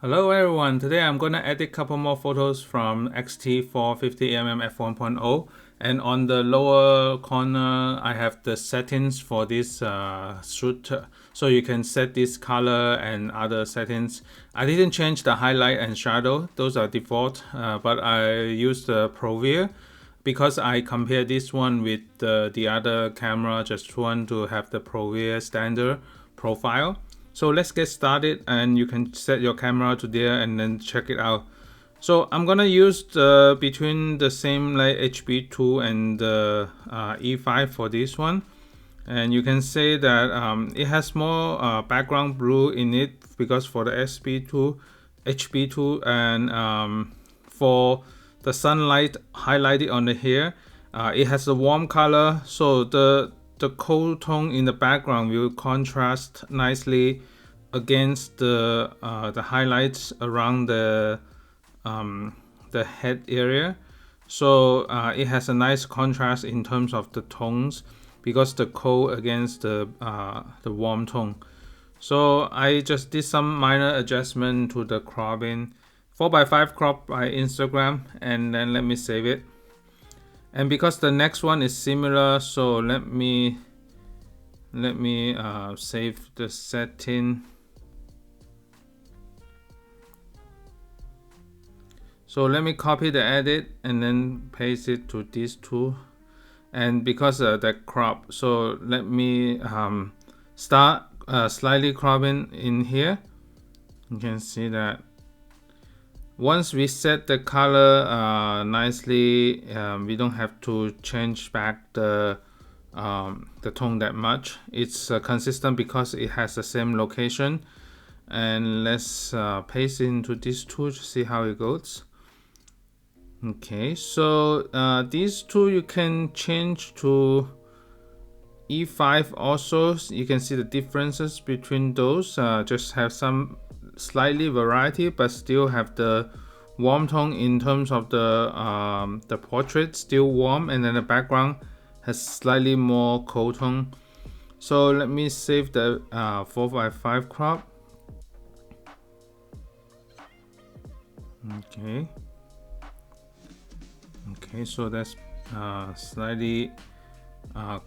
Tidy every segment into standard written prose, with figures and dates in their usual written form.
Hello everyone, today I'm going to edit a couple more photos from X-T4 50mm F1.0, and on the lower corner I have the settings for this shoot, so you can set this color and other settings. I didn't change the highlight and shadow, those are default, but I used the ProView because I compare this one with the other camera, just want to have the ProView standard profile. So let's get started, and you can set your camera to there and then check it out. So I'm gonna use between the same like HB2 and E5 for this one, and you can say that it has more background blue in it because for the SB2, HB2, and for the sunlight highlighted on the hair, it has a warm color, so the cold tone in the background will contrast nicely against the highlights around the head area. So it has a nice contrast in terms of the tones because the cold against the warm tone. So I just did some minor adjustment to the cropping, 4:5 crop by Instagram, and then let me save it. And because the next one is similar, so let me save the setting. So let me copy the edit and then paste it to these two. And because the crop, so let me start slightly cropping in here. You can see that once we set the color nicely, we don't have to change back the tone that much. It's consistent because it has the same location. And let's paste it into these two to see how it goes. Okay, so these two you can change to E5 also. You can see the differences between those. Just have some slightly variety, but still have the warm tone in terms of the portrait still warm, and then the background has slightly more cold tone. So let me save the 4:5 crop. Okay, so that's slightly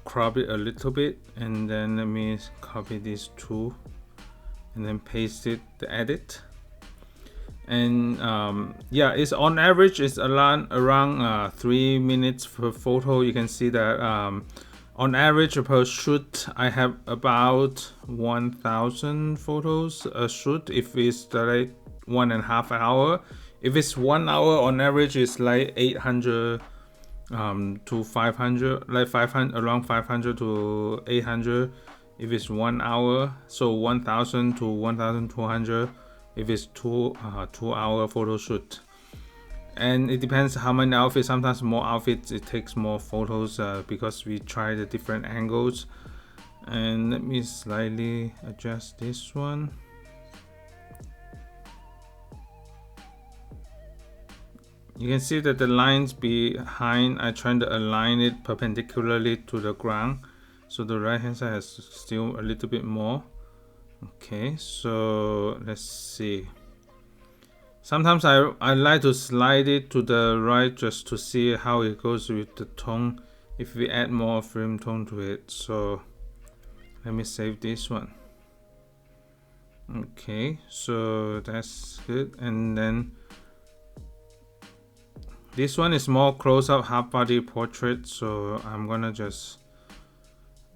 crop it a little bit, and then let me copy these two and then paste it, the edit. And yeah, it's on average it's around 3 minutes per photo. You can see that on average per shoot I have about 1,000 photos a shoot if it's like 1.5 hour. If it's 1 hour, on average it's like 800 to 500, like 500, around 500 to 800 if it's 1 hour. So 1,000 to 1,200 if it's 2-hour photo shoot. And it depends how many outfits. Sometimes more outfits it takes more photos because we try the different angles. And let me slightly adjust this one. You can see that the lines behind, I trying to align it perpendicularly to the ground, so the right hand side has still a little bit more. Okay, so let's see. Sometimes I like to slide it to the right just to see how it goes with the tone if we add more film tone to it. So let me save this one. Okay, so that's good. And then this one is more close-up half-body portrait, so I'm gonna just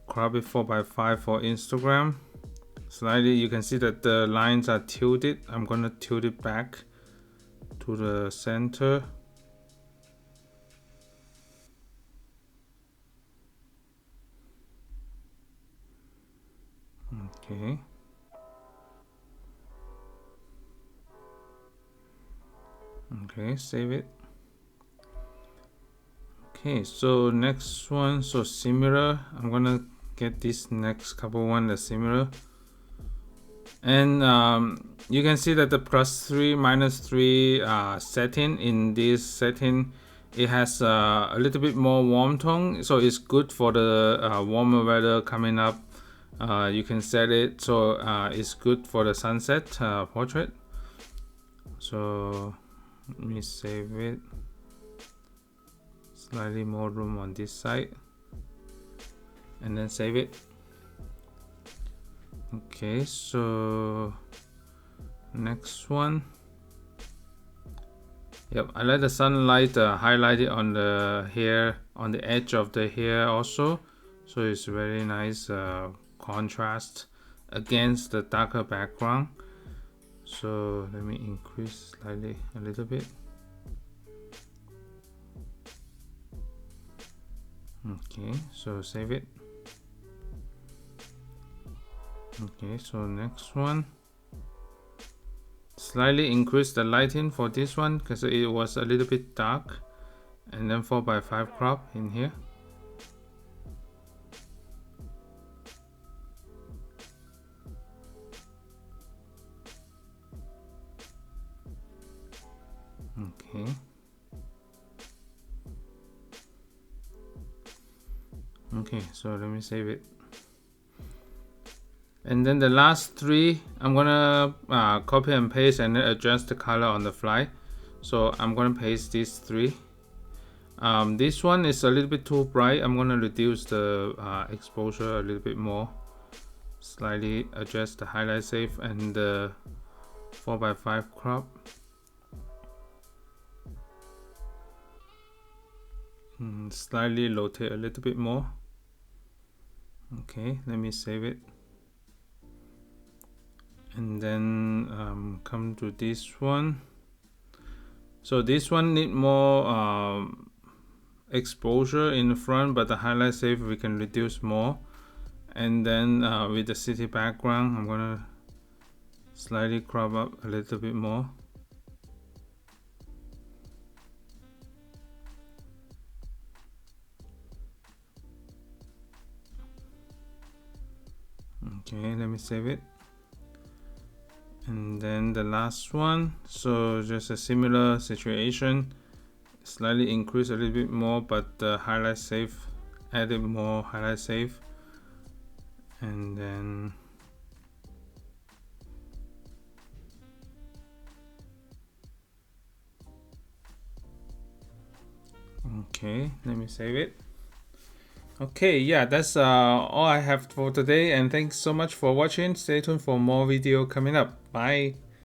crop it 4:5 for Instagram. Slightly, you can see that the lines are tilted. I'm gonna tilt it back to the center. Okay. Okay, save it. Okay, so next one, so similar. I'm gonna get this next couple one that's similar. And you can see that the +3 -3 setting in this setting, it has a little bit more warm tone, so it's good for the warmer weather coming up. You can set it so it's good for the sunset portrait. So let me save it. Slightly more room on this side, and then save it. Okay, so next one. Yep, I let the sunlight highlight it on the hair, on the edge of the hair also, so it's very nice contrast against the darker background. So let me increase slightly a little bit. Okay, so save it. Okay, so next one. Slightly increase the lighting for this one because it was a little bit dark, and then 4:5 crop in here. Okay. Okay, so let me save it. And then the last three, I'm gonna copy and paste and then adjust the color on the fly. So I'm gonna paste these three. This one is a little bit too bright. I'm gonna reduce the exposure a little bit more. Slightly adjust the highlight safe and the 4:5 crop. Slightly rotate a little bit more. Okay, let me save it. And then come to this one. So this one need more exposure in the front, but the highlight safe we can reduce more. And then with the city background, I'm gonna slightly crop up a little bit more. Okay, let me save it. And then the last one, so just a similar situation, slightly increase a little bit more, but the highlight safe, added more highlight safe. And then okay, let me save it. Okay, yeah, that's all I have for today, and thanks so much for watching. Stay tuned for more video coming up. Bye.